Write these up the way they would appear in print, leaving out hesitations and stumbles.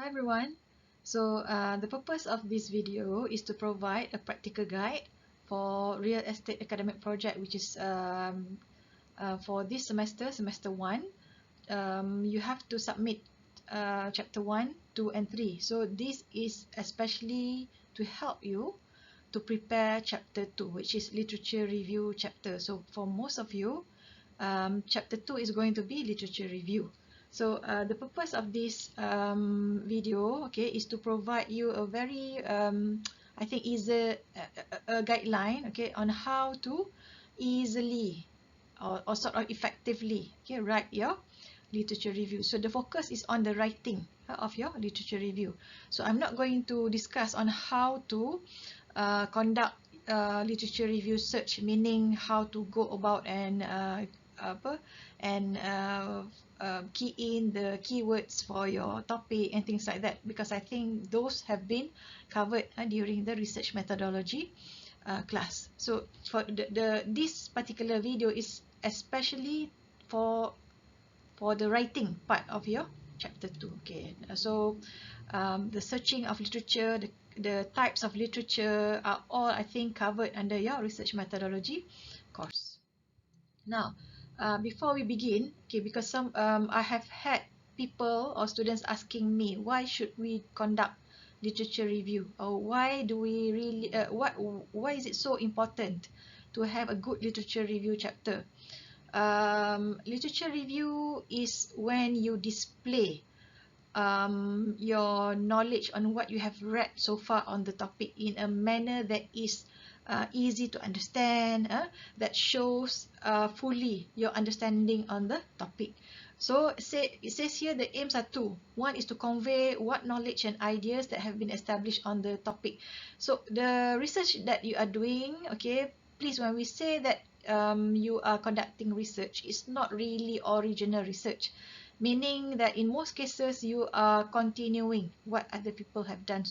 Hi everyone. The purpose of this video is to provide a practical guide for real estate academic project, which is for this semester, semester 1. You have to submit chapter 1, 2 and 3. So this is especially to help you to prepare chapter 2, which is literature review chapter. So for most of you, chapter 2 is going to be literature review. So the purpose of this video, okay, is to provide you a very, I think, easy a guideline, okay, on how to easily or sort of effectively, okay, write your literature review. So the focus is on the writing of your literature review. So I'm not going to discuss on how to conduct literature review search, meaning how to go about and key in the keywords for your topic and things like that, because I think those have been covered during the research methodology class. So for this particular video is especially for the writing part of your chapter 2. Okay, so the searching of literature, the types of literature are all, I think, covered under your research methodology course. Now, before we begin, okay, because I have had people or students asking me, why should we conduct literature review, or why do we really why is it so important to have a good literature review chapter? Literature review is when you display your knowledge on what you have read so far on the topic in a manner that is easy to understand, that shows fully your understanding on the topic. So it says here the aims are two. One is to convey what knowledge and ideas that have been established on the topic. So the research that you are doing, okay, please, when we say that you are conducting research, it's not really original research, meaning that in most cases you are continuing what other people have done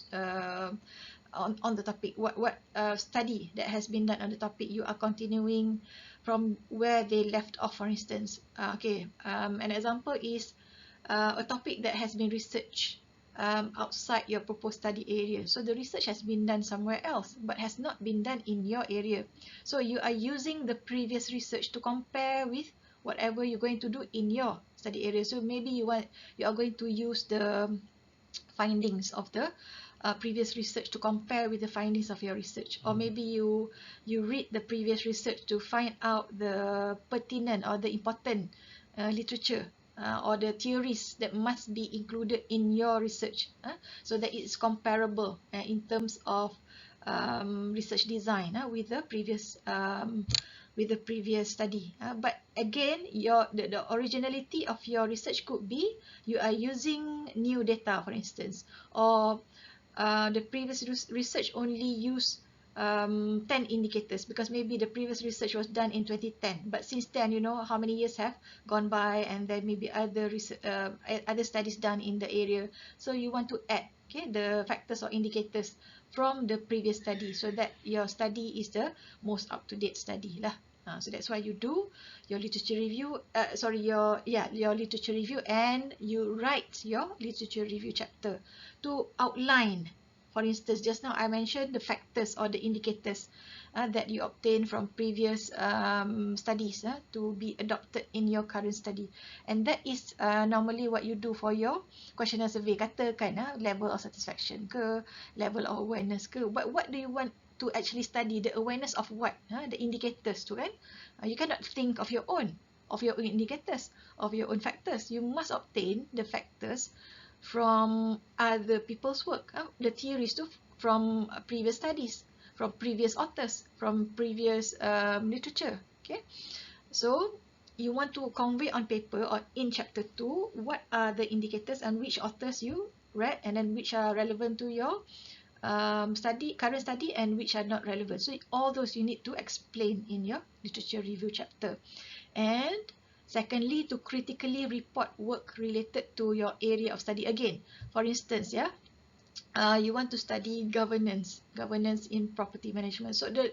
on the topic, what study that has been done on the topic. You are continuing from where they left off. For instance, an example is a topic that has been researched outside your proposed study area. So the research has been done somewhere else but has not been done in your area. So you are using the previous research to compare with whatever you're going to do in your study area. So maybe you are going to use the findings of the previous research to compare with the findings of your research, or maybe you read the previous research to find out the pertinent or the important literature or the theories that must be included in your research, so that it's comparable in terms of research design with the previous study. But again, the originality of your research could be you are using new data, for instance, or the previous research only used 10 indicators, because maybe the previous research was done in 2010, but since then, you know, how many years have gone by, and then maybe other studies done in the area. So you want to add, okay, the factors or indicators from the previous study, so that your study is the most up-to-date study lah. So that's why you do your literature review, your literature review, and you write your literature review chapter to outline. For instance, just now I mentioned the factors or the indicators that you obtain from previous studies to be adopted in your current study. And that is normally what you do for your questionnaire survey. Katakan level of satisfaction ke, level of awareness ke. But what do you want to actually study? The awareness of what? The indicators tu kan. You cannot think of your own indicators, of your own factors. You must obtain the factors from other people's work, the theories too, from previous studies, from previous authors, from previous literature. Okay, so you want to convey on paper or in chapter 2 what are the indicators and which authors you read, and then which are relevant to your current study, and which are not relevant. So all those you need to explain in your literature review chapter. And secondly, to critically report work related to your area of study. Again, for instance, you want to study governance in property management. So the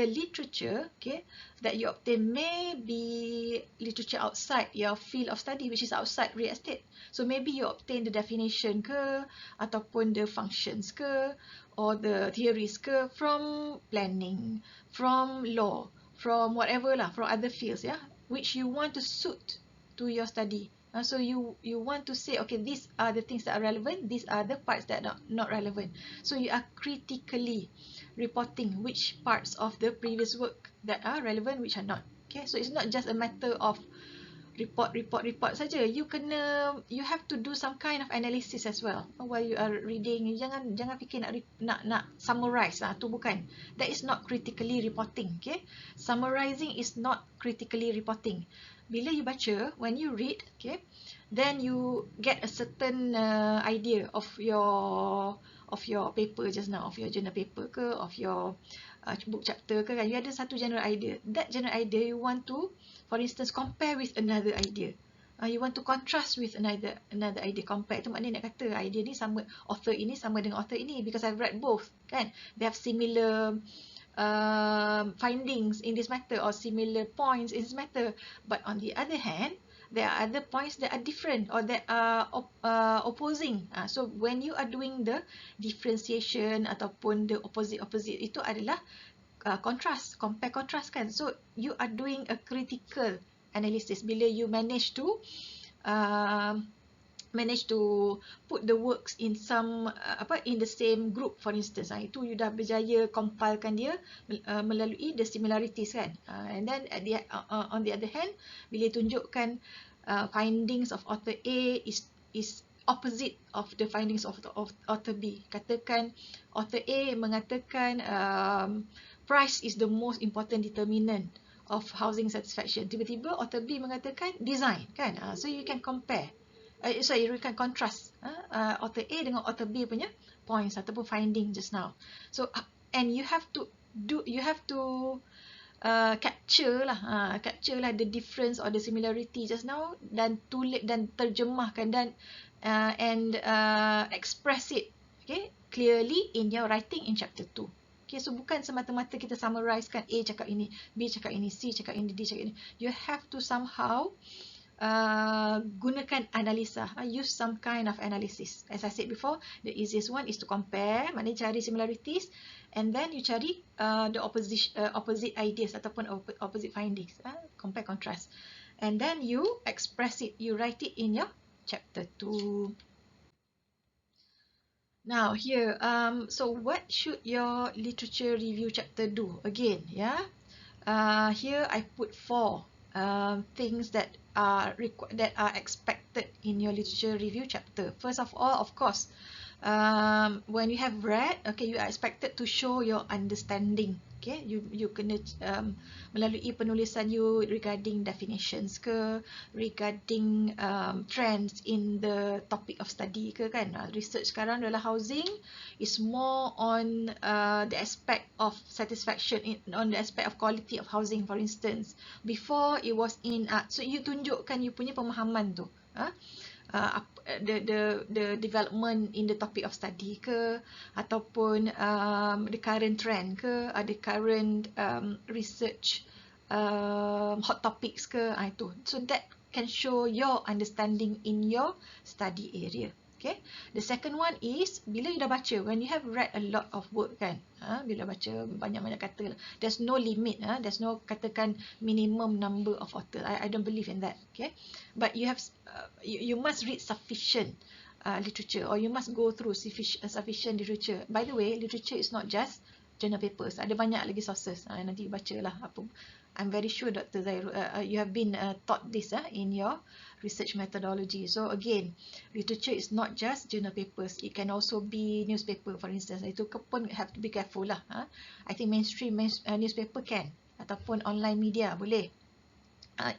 literature, okay, that you obtain may be literature outside your field of study, which is outside real estate. So maybe you obtain the definition ke, ataupun the functions ke, or the theories ke from planning, from law, from whatever lah, from other fields, yeah, which you want to suit to your study. So you want to say, okay, these are the things that are relevant, these are the parts that are not relevant. So you are critically reporting which parts of the previous work that are relevant, which are not. Okay, so it's not just a matter of report saja. You have to do some kind of analysis as well while you are reading. Jangan fikir nak summarize lah, tu bukan. That is not critically reporting. Okay, summarizing is not critically reporting. Bila you baca, when you read, okay, then you get a certain idea of your paper just now, of your journal paper ke, of your book chapter ke, kan. You ada satu general idea. That general idea you want to, for instance, compare with another idea. You want to contrast with another idea. Compare tu maknanya nak kata idea ni sama, author ini sama dengan author ini, because I've read both, kan. They have similar findings in this matter, or similar points in this matter. But on the other hand, there are other points that are different, or that are opposing. So when you are doing the differentiation ataupun the opposite itu adalah contrast, compare contrast, kan. So you are doing a critical analysis bila you manage to put the works in some in the same group, for instance. Itu you dah berjaya compilekan dia melalui the similarities, kan. And then on the other hand, bila tunjukkan findings of author A is opposite of the findings of author B. Katakan author A mengatakan price is the most important determinant of housing satisfaction. Tiba-tiba author B mengatakan design, kan. So you can compare. You can contrast author A dengan author B punya points ataupun finding just now. So and you have to capture lah the difference or the similarity just now, dan tulis dan terjemahkan dan express it, okay, clearly in your writing in chapter 2. Okay, so bukan semata-mata kita summarizekan A cakap ini, B cakap ini, C cakap ini, D cakap ini. You have to somehow gunakan analisa, use some kind of analysis. As I said before, the easiest one is to compare, maknanya cari similarities, and then you cari the opposite ideas ataupun opposite findings, compare, contrast, and then you express it, you write it in your chapter 2. Now here, so what should your literature review chapter do? Again, yeah, here I put 4 things that are expected in your literature review chapter. First of all, of course, when you have read, okay, you are expected to show your understanding. Okay, you kena melalui penulisan you regarding definitions ke, regarding trends in the topic of study ke, kan. Research sekarang dalam housing is more on the aspect of satisfaction, on the aspect of quality of housing, for instance. Before it was in art. So you tunjukkan you punya pemahaman tu, the development in the topic of study ke, ataupun the current trend ke, the current research hot topics ke, itu. So that can show your understanding in your study area. Okay. The second one is bila you dah baca, when you have read a lot of work, kan, bila baca banyak-banyak kata, there's no limit, there's no katakan minimum number of author. I don't believe in that. Okay, but you have you must read sufficient literature, or you must go through sufficient literature. By the way, literature is not just journal papers. Ada banyak lagi sources. Nanti bacalah apa. I'm very sure Dr. Zairul, you have been taught this in your research methodology. So again, literature is not just journal papers. It can also be newspaper, for instance. Itu pun have to be careful lah. I think mainstream newspaper can, ataupun online media boleh.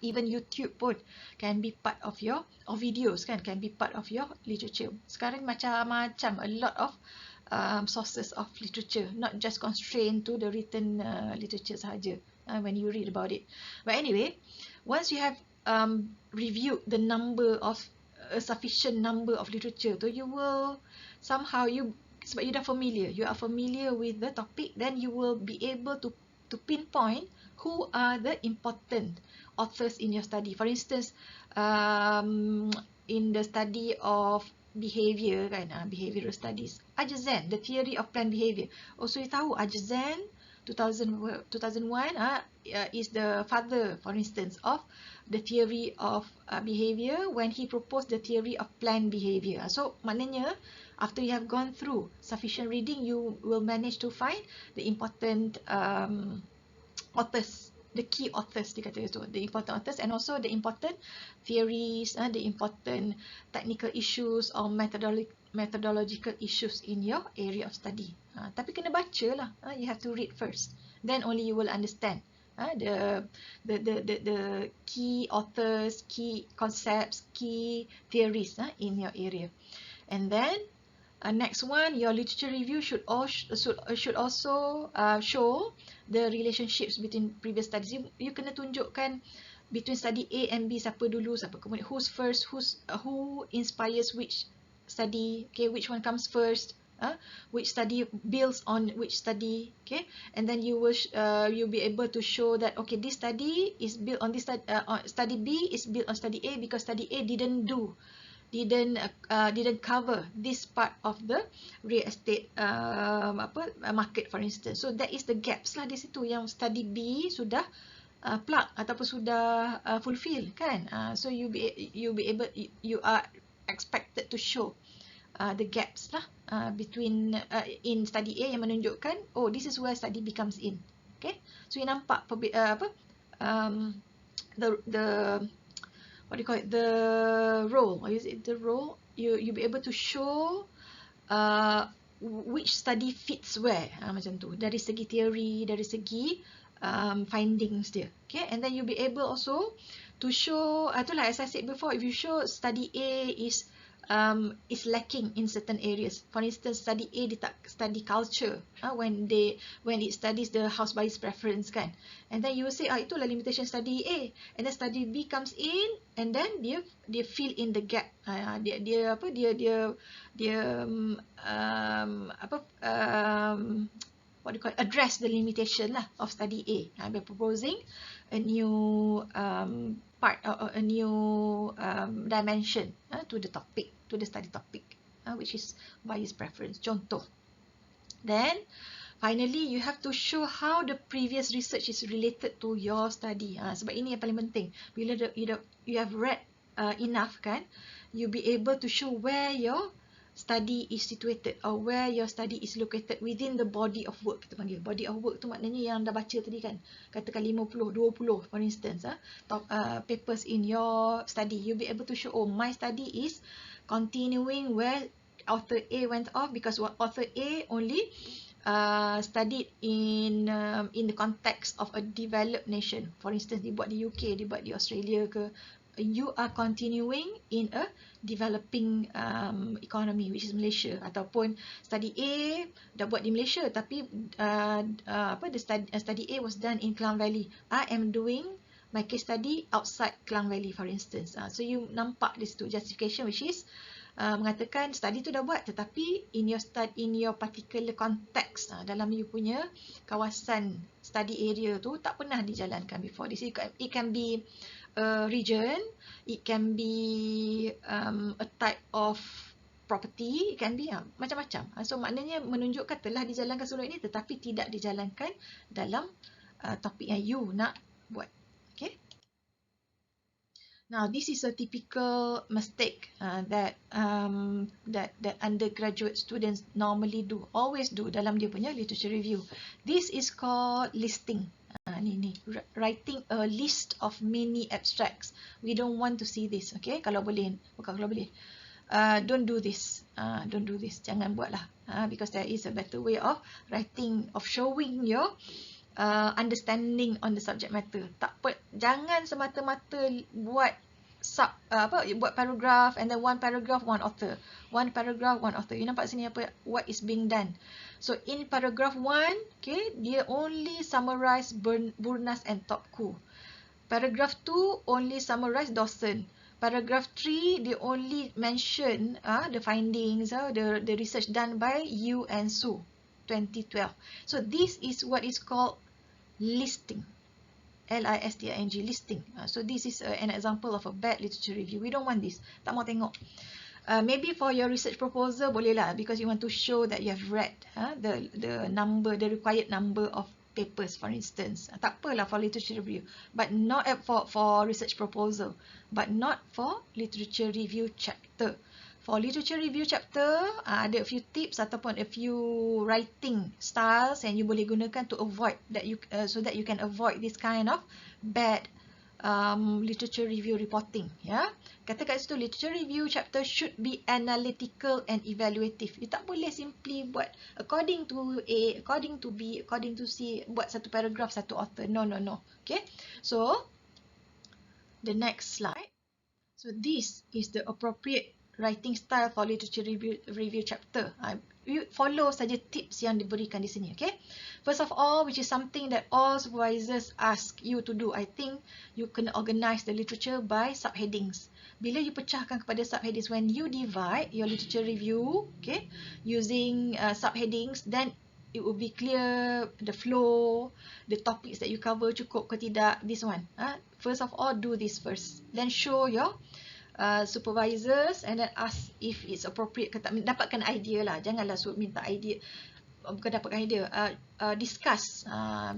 Even YouTube pun can be part of your, or videos, kan, can be part of your literature. Sekarang macam-macam, a lot of sources of literature, not just constrained to the written literature sahaja when you read about it. But anyway, once you have reviewed the number of a sufficient number of literature tu, you will somehow, sebab you dah familiar, you are familiar with the topic, then you will be able to pinpoint who are the important authors in your study. For instance, in the study of behavior kan, behavioral studies, Ajzen, the theory of planned behavior. Also you tahu Ajzen 2001 is the father, for instance, of the theory of behavior when he proposed the theory of planned behavior. So maknanya after you have gone through sufficient reading, you will manage to find the important authors, the key authors dia kata tu, the important authors, and also the important theories, the important technical issues or methodological issues in your area of study. Tapi kena baca lah, you have to read first, then only you will understand the key authors, key concepts, key theories in your area. And then next one, your literature review should also show the relationships between previous studies. You kena tunjukkan between study A and B, siapa dulu, siapa kemudian, who's first, who inspires which study, okay, which one comes first, which study builds on which study, okay, and then you'll be able to show that, okay, this study is built on this study B is built on study A because study A didn't cover this part of the real estate market, for instance. So that is the gaps lah di situ yang study B sudah plug ataupun sudah fulfill kan. So you are expected to show the gaps lah between in study A yang menunjukkan, oh, this is where study B comes in. Okay, so you nampak the what do you call it, the role, or is it the role, you be able to show which study fits where, macam tu, dari segi teori, dari segi findings dia, okay. And then you be able also to show, itulah as I said before, if you show study A is lacking in certain areas. For instance, study A dia tak study culture when it studies the house buyer's preference kan, and then you will say itulah limitation study A, and then study B comes in, and then dia fill in the gap, what do you call it, address the limitation lah of study A by proposing a new part or a new dimension to the topic, to the study topic, which is buyer's preference, contoh. Then finally you have to show how the previous research is related to your study. Sebab ini yang paling penting. Bila you have read enough kan, you be able to show where your study is situated or where your study is located within the body of work. Kita panggil body of work tu maknanya yang dah baca tadi kan, katakan 50, 20 for instance, papers in your study. You'll be able to show, oh, my study is continuing where author A went off, because author A only studied in the context of a developed nation. For instance, dibuat di UK, dibuat di Australia ke. You are continuing in a developing economy, which is Malaysia, ataupun study A dah buat di Malaysia tapi study A was done in Klang Valley. I am doing my case study outside Klang Valley, for instance. So you nampak di situ justification, which is mengatakan study tu dah buat tetapi in your particular context, dalam you punya kawasan study area tu tak pernah dijalankan before. It can be a region, it can be a type of property, it can be macam-macam. So maknanya menunjukkan telah dijalankan sebelum ini tetapi tidak dijalankan dalam topik yang you nak buat. Okay. Now this is a typical mistake that undergraduate students normally do, always do dalam dia punya literature review. This is called listing. Writing a list of mini abstracts. We don't want to see this, okay? Kalau boleh, bukan kalau boleh. Don't do this. Don't do this. Jangan buatlah. Because there is a better way of writing, of showing your understanding on the subject matter. Jangan semata-mata buat buat paragraph and then one paragraph one author, one paragraph one author. You nampak sini what is being done. So in paragraph 1, okay, dia only summarize Burnas and Topku. Paragraph 2 only summarize Dawson. paragraph 3, they only mention the findings, the research done by Yu and Su, 2012. So this is what is called listing. Listing, listing. So this is an example of a bad literature review. We don't want this. Tak mau tengok. Maybe for your research proposal boleh lah, because you want to show that you have read the required number of papers, for instance. Tak apalah for literature review, but not for research proposal, but not for literature review chapter. For literature review chapter, ada a few tips ataupun a few writing styles yang you boleh gunakan to avoid that so that you can avoid this kind of bad literature review reporting. Ya, kata kat situ literature review chapter should be analytical and evaluative. You tak boleh simply buat according to A, according to B, according to C, buat satu paragraph satu author. No. Okay, so the next slide. So this is the appropriate writing style for literature review chapter. You follow saja tips yang diberikan di sini. Okay, first of all, which is something that all supervisors ask you to do, I think you can organize the literature by subheadings. Bila you pecahkan kepada subheadings, when you divide your literature review, okay, using subheadings, then it will be clear the flow, the topics that you cover cukup ke tidak. This one, first of all, do this first, then show your supervisors and then ask if it's appropriate ke tak. Dapatkan idea lah, janganlah minta idea, bukan dapatkan idea, discuss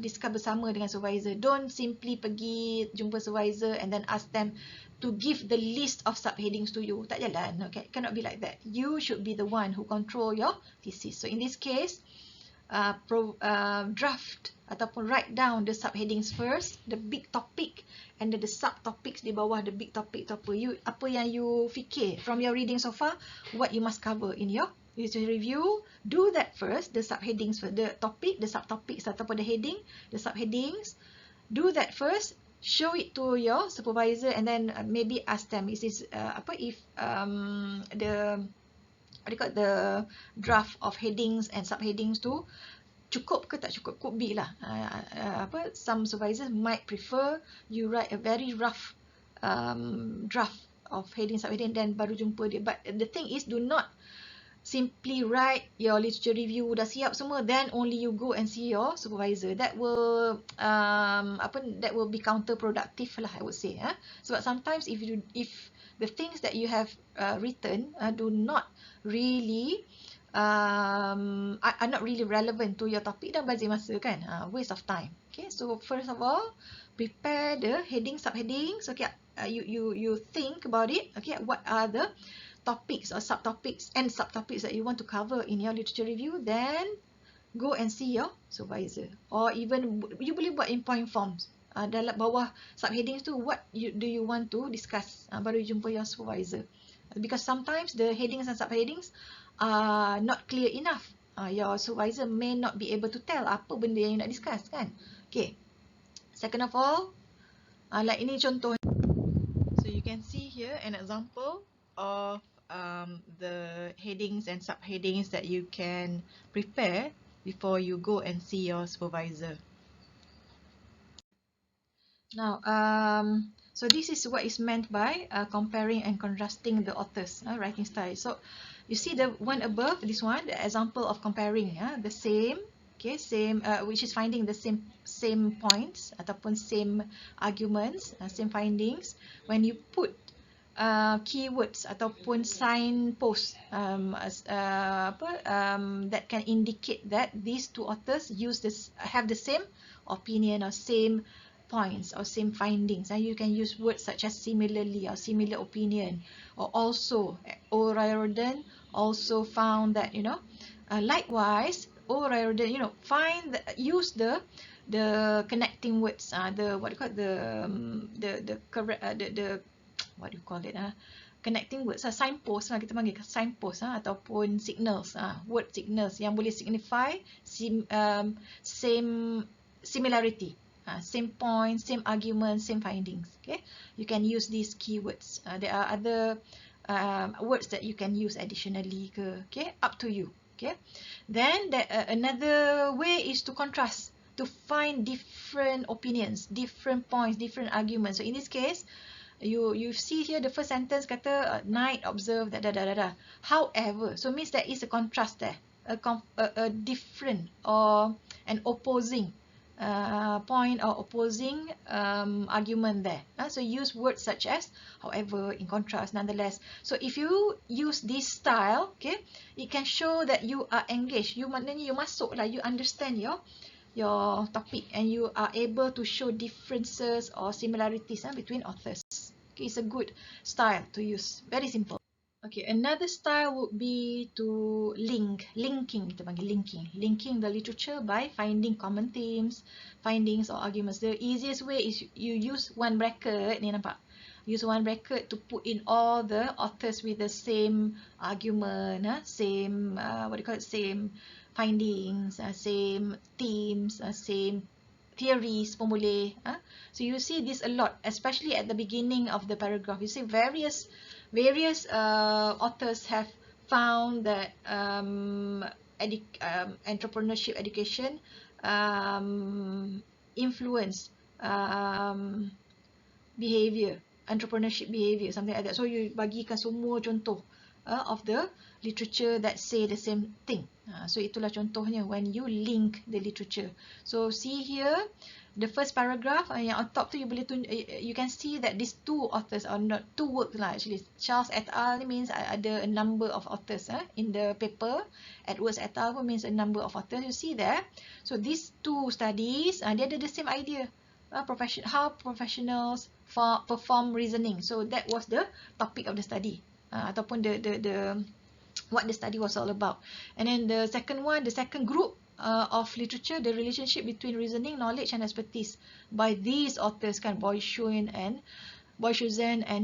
bersama dengan supervisor. Don't simply pergi jumpa supervisor and then ask them to give the list of subheadings to you. Tak jalan, okay? Cannot be like that. You should be the one who control your thesis. So in this case, draft ataupun write down the subheadings first, the big topic, and then the subtopics di bawah the big topic tu apa yang you fikir from your reading so far, what you must cover in your literature review. Do that first, the subheadings for the topic, the subtopics ataupun the heading, the subheadings. Do that first, show it to your supervisor, and then maybe ask them, is this if the draft of headings and subheadings tu cukup ke tak cukup. Could be lah. Some supervisors might prefer you write a very rough draft of heading, subheading, then baru jumpa dia. But the thing is, do not simply write your literature review dah siap semua, then only you go and see your supervisor. That will that will be counterproductive lah, I would say. Sebab sometimes if the things that you have written do not really are not really relevant to your topic, dan bazir masa kan, waste of time. Okay, so first of all, prepare the heading, subheadings. Okay, you think about it. Okay, what are the topics or subtopics and subtopics that you want to cover in your literature review? Then go and see your supervisor, or even you boleh buat in point forms. Dalam bawah subheadings tu, what do you want to discuss, baru jumpa your supervisor. Because sometimes the headings and subheadings are not clear enough. Your supervisor may not be able to tell apa benda yang you nak discuss kan. Okay, second of all, like ini contoh. So you can see here an example of the headings and subheadings that you can prepare before you go and see your supervisor. Now, so this is what is meant by comparing and contrasting the author's writing style. So you see the one above, this one, the example of comparing the same, okay, same, which is finding the same points ataupun same arguments, same findings. When you put keywords ataupun signposts that can indicate that these two authors have the same opinion or same points or same findings. You can use words such as similarly or similar opinion, or also. O'Riordan also found that, likewise, O'Riordan, use the connecting words, the what do you call it, connecting words, signpost lah, kita panggil signpost ataupun signals, word signals yang boleh signify same similarity. Same points, same arguments, same findings. Okay, you can use these keywords. There are other words that you can use additionally. Okay, up to you. Okay, then another way is to contrast, to find different opinions, different points, different arguments. So in this case, You see here the first sentence kata night observe da. However, so means there is a contrast there, a different or an opposing point or opposing argument there. So use words such as however, in contrast, nonetheless. So if you use this style, okay, it can show that you are engaged. You maknanya you masuk lah, you understand your topic and you are able to show differences or similarities between authors. Okay, it's a good style to use. Very simple. Okay, another style would be to linking, kita panggil linking the literature by finding common themes, findings or arguments. The easiest way is you use one bracket, ni nampak? Use one bracket to put in all the authors with the same argument, same, what do you call it, same findings, same themes, same theories pun boleh. So you see this a lot, especially at the beginning of the paragraph. You see various authors have found that entrepreneurship education influence behavior, entrepreneurship behavior, something like that. So you bagikan semua contoh of the literature that say the same thing. So itulah contohnya when you link the literature. So see here, the first paragraph yang on top tu you can see that these two authors are not two works lah actually. Charles et al ni means ada a number of authors in the paper. Edwards et al pun means a number of authors. You see there. So these two studies dia ada the same idea. How professionals perform reasoning. So that was the topic of the study, ataupun the what the study was all about. And then the second one, the second group of literature, the relationship between reasoning, knowledge and expertise by these authors kan, Boyschuen and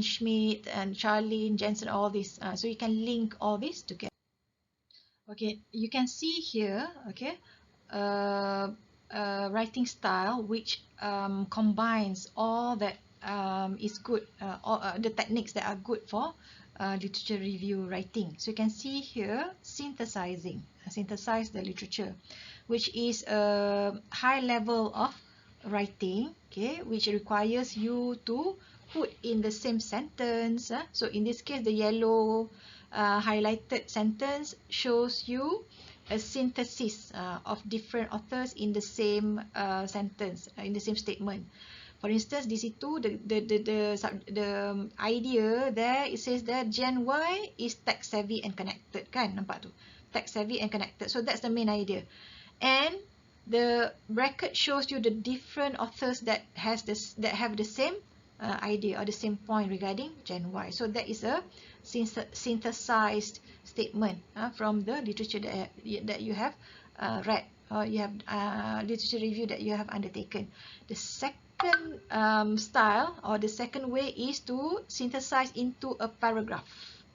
Schmidt and Charlene, Jensen, all this. So you can link all this together. Okay, you can see here, okay, writing style which combines all that is good, all the techniques that are good for literature review writing. So you can see here synthesize the literature, which is a high level of writing, okay, which requires you to put in the same sentence. So in this case, the yellow highlighted sentence shows you a synthesis of different authors in the same sentence, in the same statement. For instance, di situ the idea there, it says that Gen Y is tech savvy and connected, kan? Nampak tu, tech savvy and connected. So that's the main idea. And the bracket shows you the different authors that have the same idea or the same point regarding Gen Y. So that is a synthesized statement from the literature that you have read, or you have literature review that you have undertaken. The second style or the second way is to synthesize into a paragraph.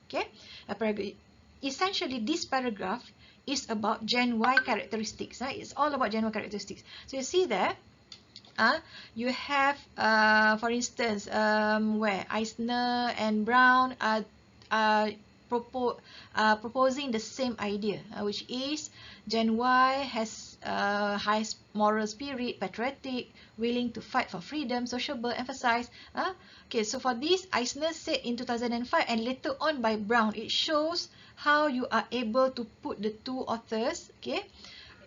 Okay, a paragraph. Essentially, this paragraph is about Gen Y characteristics. It's all about Gen Y characteristics. So you see there, you have, for instance, where Eisner and Brown are proposing the same idea, which is Gen Y has high moral spirit, patriotic, willing to fight for freedom, sociable, emphasize. Okay, so for this, Eisner said in 2005, and later on by Brown, it shows how you are able to put the two authors, okay,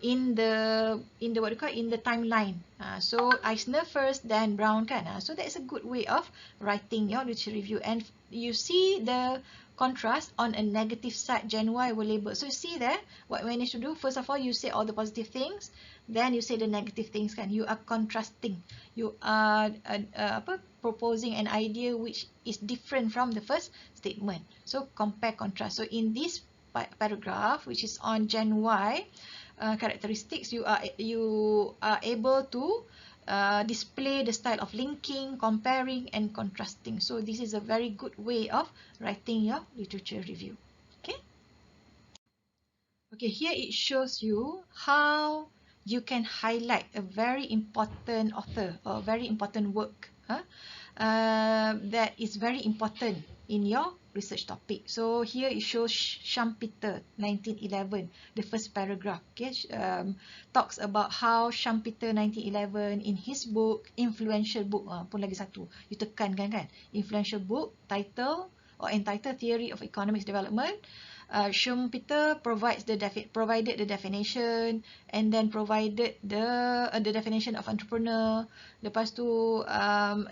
in the what you call, in the timeline. So Eisner first, then Brown kan. So that is a good way of writing your literature review, and you see the contrast on a negative side. Gen Y will label. So you see there what we need to do. First of all, you say all the positive things, then you say the negative things kan. You are contrasting. You are proposing an idea which is different from the first statement. So compare, contrast. So in this paragraph, which is on Gen Y characteristics, you are able to display the style of linking, comparing and contrasting. So this is a very good way of writing your literature review. Okay, here it shows you how you can highlight a very important author or very important work that is very important in your research topic. So here it shows Schumpeter 1911, the first paragraph, okay, talks about how Schumpeter 1911 in his book, influential book, pun lagi satu, you tekankan kan, influential book, title or entitled Theory of Economics Development. Schumpeter provided the definition, and then provided the definition of entrepreneur. Lepas tu,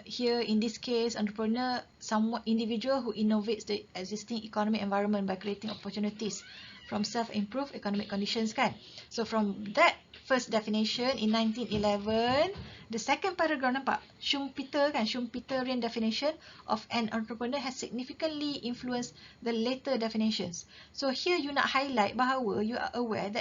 here in this case, entrepreneur, somewhat individual who innovates the existing economic environment by creating opportunities from self-improved economic conditions kan. So from that first definition in 1911, the second paragraph nampak Schumpeter kan, Schumpeterian definition of an entrepreneur has significantly influenced the later definitions. So here you nak highlight bahawa you are aware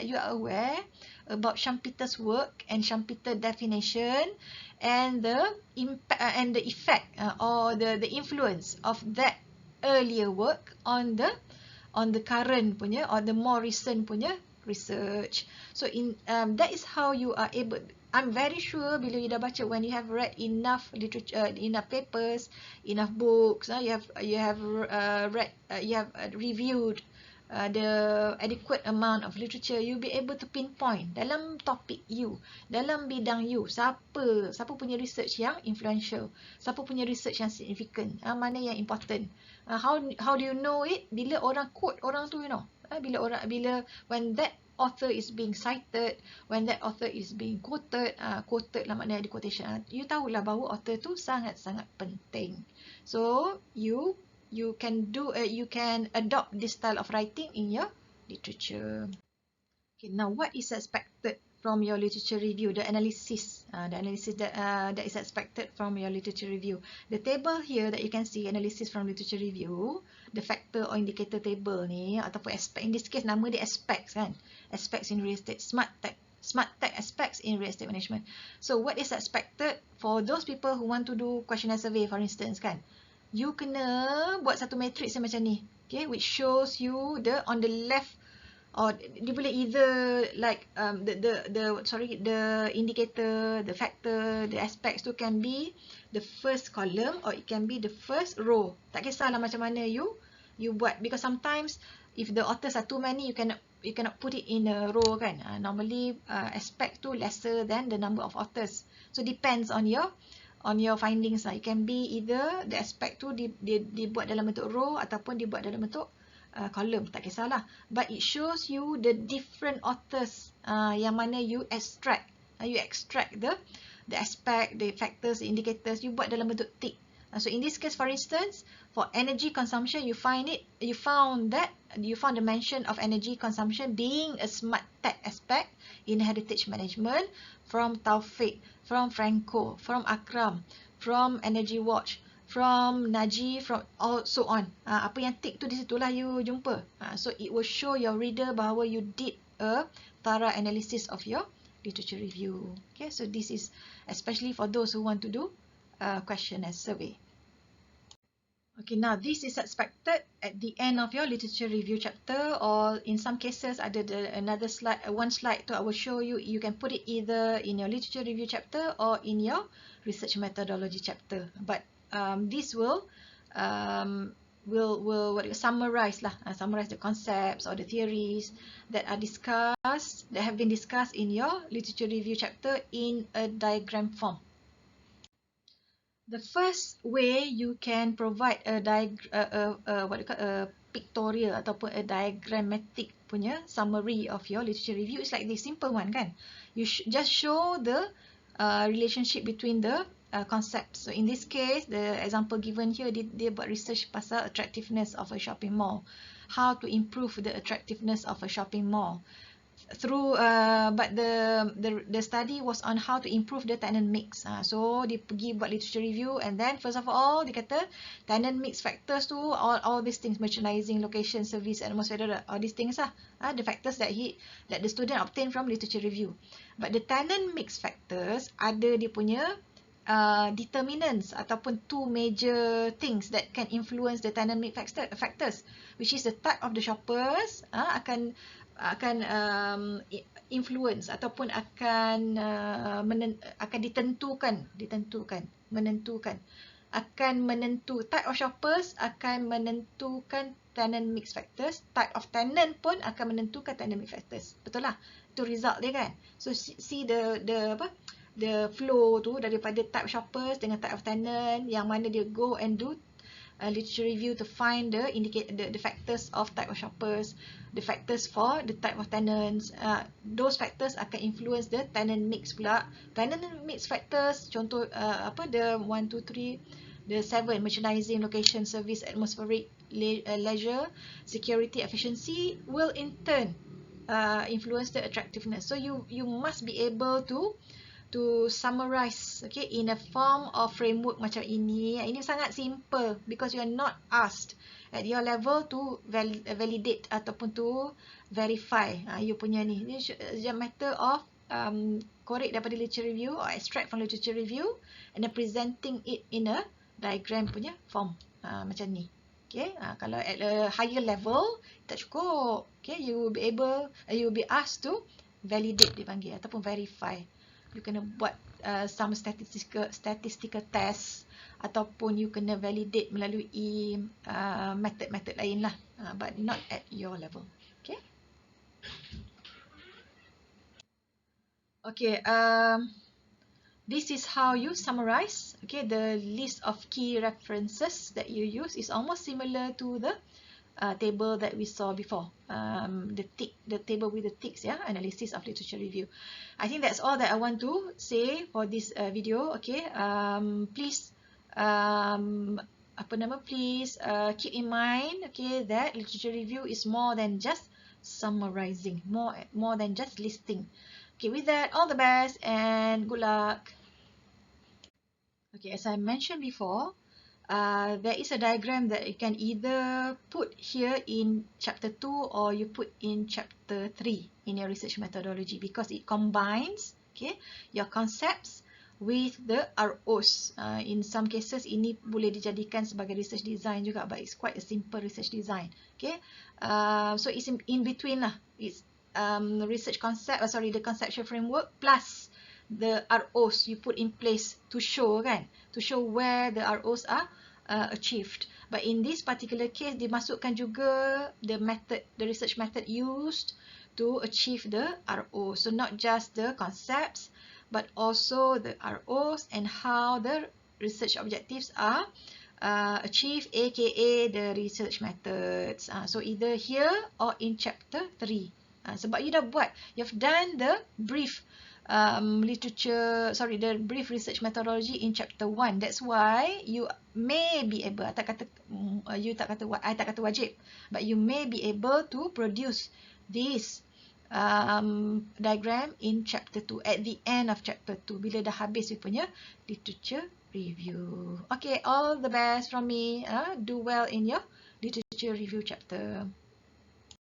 about Schumpeter's work and Schumpeter definition and the impact and the effect or the influence of that earlier work on the current punya or the more recent punya research. So in that is how you are able. I'm very sure bila you dah baca, when you have read enough literature, enough papers, enough books, you have reviewed the adequate amount of literature, you'll be able to pinpoint dalam topik you, dalam bidang you, siapa punya research yang influential, siapa punya research yang significant, mana yang important. How do you know it? Bila orang quote orang tu, you know. Bila when that author is being cited, when that author is being quoted lah maknanya di quotation, you tahulah bahawa author tu sangat-sangat penting. So you can adopt this style of writing in your literature. Okay, now what is expected from your literature review? The analysis that is expected from your literature review. The table here that you can see, analysis from literature review, the factor or indicator table ni ataupun aspect. In this case nama dia aspects kan, aspects in real estate, smart tech aspects in real estate management. So what is expected for those people who want to do questionnaire survey, for instance kan, you kena buat satu matrix yang macam ni, okay, which shows you on the left, or dia boleh either like the indicator, the factor, the aspects tu can be the first column or it can be the first row. Tak kisahlah macam mana you buat, because sometimes if the authors are too many, you cannot put it in a row kan. Normally aspect tu lesser than the number of authors. So depends on your findings lah. It can be either the aspect tu dibuat dalam bentuk row ataupun dibuat dalam bentuk column, tak kisahlah. But it shows you the different authors yang mana you extract the aspect, the factors, the indicators, you buat dalam bentuk tick. So in this case, for instance, for energy consumption, you found the mention of energy consumption being a smart tech aspect in heritage management from Taufik, from Franco, from Akram, from Energy Watch, from Naji, from all so on. Apa yang tick tu di situlah you jumpa. So it will show your reader bahawa you did a thorough analysis of your literature review. Okay, so this is especially for those who want to do a questionnaire survey. Okay, now this is expected at the end of your literature review chapter, or in some cases ada another slide, one slide to I will show you. You can put it either in your literature review chapter or in your research methodology chapter. But this will summarize the concepts or the theories that are discussed, that have been discussed in your literature review chapter in a diagram form. The first way you can provide a pictorial ataupun a diagrammatic punya summary of your literature review is like this simple one kan. You just show the relationship between the concepts. So in this case, the example given here, dia buat research pasal attractiveness of a shopping mall. How to improve the attractiveness of a shopping mall. But the study was on how to improve the tenant mix. So dia pergi buat literature review, and then first of all dia kata tenant mix factors tu, all these things, merchandising, location, service, atmosphere, all these things the factors that the student obtained from literature review. But the tenant mix factors ada dia punya determinants ataupun two major things that can influence the tenant mix factors, which is the type of the shoppers akan influence ataupun akan menentukan akan type of shoppers akan menentukan tenant mix factors, type of tenant pun akan menentukan tenant mix factors. Betul lah? Itu result dia kan. So see the flow tu daripada type shoppers dengan type of tenant, yang mana dia go and do literature review to find the factors of type of shoppers, the factors for the type of tenants. Those factors akan influence the tenant mix pula. Tenant mix factors, contoh the 1, 2, 3, the 7, merchandising, location, service, atmospheric, leisure, security, efficiency, will in turn influence the attractiveness. So you must be able to summarize, okay, in a form of framework macam ini. Ini sangat simple because you are not asked at your level to validate ataupun to verify you punya ni. Ini is a matter of korek daripada literature review or extract from literature review and then presenting it in a diagram punya form macam ni. Okay, kalau at a higher level tak cukup. Okay, you will be asked to validate dipanggil ataupun verify. You kena buat some statistical test ataupun you kena validate melalui method lain lah, but not at your level. Okay. Okay. This is how you summarize. Okay, the list of key references that you use is almost similar to the table that we saw before, the table with the ticks, yeah, analysis of literature review. I think that's all that I want to say for this video. Okay, please please keep in mind, okay, that literature review is more than just summarizing, more than just listing. Okay, with that, all the best and good luck. Okay, as I mentioned before, there is a diagram that you can either put here in chapter 2 or you put in chapter 3 in your research methodology because it combines, okay, your concepts with the ROs. In some cases, ini boleh dijadikan sebagai research design juga, but it's quite a simple research design. Okay, so it's in between lah. It's research concept, the conceptual framework plus the ROs you put in place to show where the ROs are achieved. But in this particular case, dimasukkan juga the research method used to achieve the RO. So not just the concepts, but also the ROs and how the research objectives are achieved, aka the research methods. So either here or in chapter 3. Sebab you dah buat, you've done the brief the brief research methodology in chapter 1. That's why you may be able, I tak kata wajib, but you may be able to produce this diagram in chapter 2, at the end of chapter 2, bila dah habis you punya literature review. Okay, all the best from me. Do well in your literature review chapter.